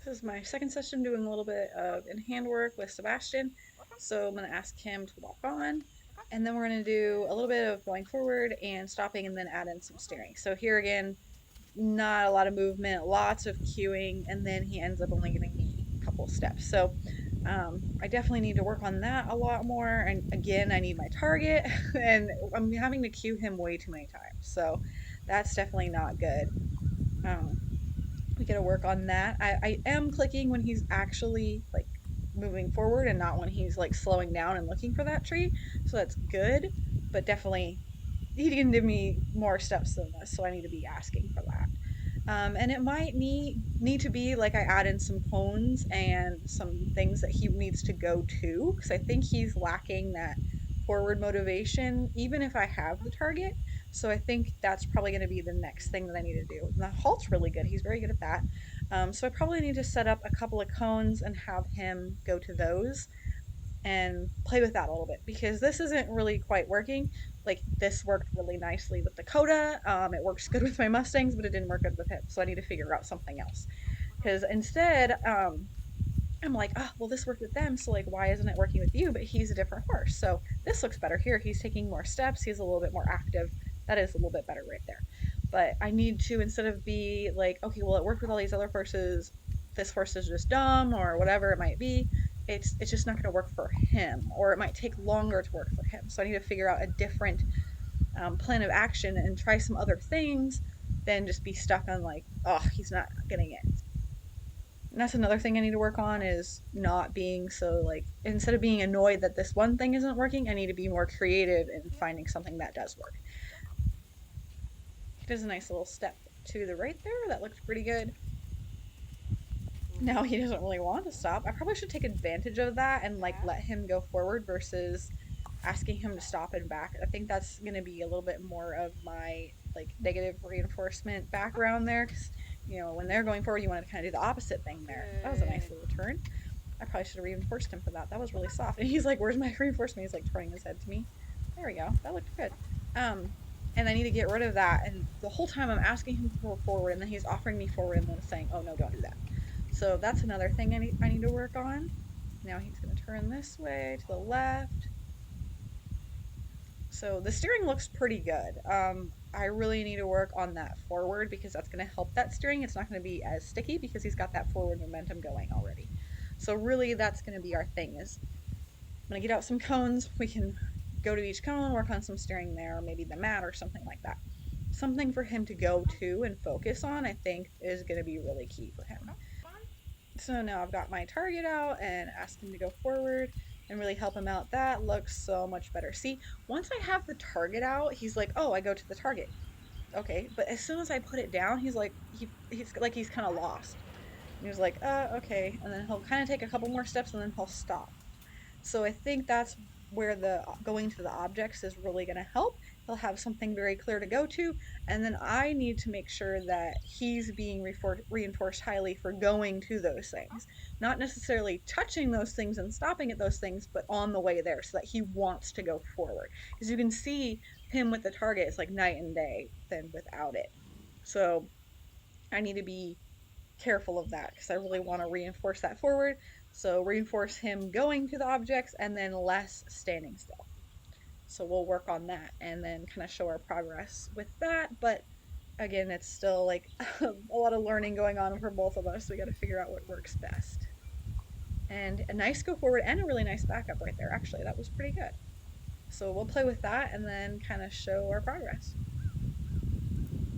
This is my second session doing a little bit of in-hand work with Sebastian. So I'm going to ask him to walk on, and then we're going to do a little bit of going forward and stopping and then add in some steering. So here again, not a lot of movement, lots of cueing, and then he ends up only giving me a couple steps. So I definitely need to work on that a lot more. And again, I need my target, and I'm having to cue him way too many times. So that's definitely not good. Um, we gotta work on that. I am clicking when he's actually like moving forward and not when he's like slowing down and looking for that tree. So that's good, but definitely he can give me more steps than this, so I need to be asking for that. And it might need to be like I add in some cones and some things that he needs to go to because I think he's lacking that forward motivation, even if I have the target. So I think that's probably going to be the next thing that I need to do. And the halt's really good. He's very good at that. So I probably need to set up a couple of cones and have him go to those and play with that a little bit because this isn't really quite working. Like this worked really nicely with the Coda. It works good with my Mustangs, but it didn't work good with him. So I need to figure out something else. Because instead, I'm like, oh, well, this worked with them. So like, why isn't it working with you? But he's a different horse. So this looks better here. He's taking more steps. He's a little bit more active. That is a little bit better right there. But I need to, instead of be like, okay, well, it worked with all these other horses. This horse is just dumb or whatever it might be. It's just not going to work for him, or it might take longer to work for him. So I need to figure out a different plan of action and try some other things than just be stuck on like, oh, he's not getting it. And that's another thing I need to work on is not being so like instead of being annoyed that this one thing isn't working, I need to be more creative in finding something that does work. He does a nice little step to the right there. That looks pretty good. Now he doesn't really want to stop. I probably should take advantage of that and like let him go forward versus asking him to stop and back. I think that's going to be a little bit more of my like negative reinforcement background there cuz when they're going forward you want to kind of do the opposite thing there. That was a nice little turn. I probably should have reinforced him for that. That was really soft. And he's like, "Where's my reinforcement?" He's like turning his head to me. There we go. That looked good. Um, and I need to get rid of that. And the whole time I'm asking him to go forward, and then he's offering me forward, and then saying, "Oh no, don't do that." So that's another thing I need to work on. Now he's going to turn this way to the left. So the steering looks pretty good. I really need to work on that forward because that's going to help that steering. It's not going to be as sticky because he's got that forward momentum going already. So really that's going to be our thing is I'm going to get out some cones. We can go to each cone, work on some steering there, maybe the mat or something like that. Something for him to go to and focus on, I think, is going to be really key for him. So now I've got my target out and asked him to go forward and really help him out. That looks so much better. See, once I have the target out, he's like, oh, I go to the target. Okay. But as soon as I put it down, he's kind of lost. And he's like, okay. And then he'll kind of take a couple more steps and then he'll stop. So I think that's where the going to the objects is really going to help. He'll have something very clear to go to, and then I need to make sure that he's being reinforced highly for going to those things. Not necessarily touching those things and stopping at those things, but on the way there so that he wants to go forward. Because you can see him with the target is like night and day than without it. So I need to be careful of that because I really want to reinforce that forward. So reinforce him going to the objects and then less standing still. So we'll work on that and then kind of show our progress with that. But again, it's still like a lot of learning going on for both of us. So we got to figure out what works best. And a nice go forward and a really nice backup right there. Actually, that was pretty good. So we'll play with that and then kind of show our progress.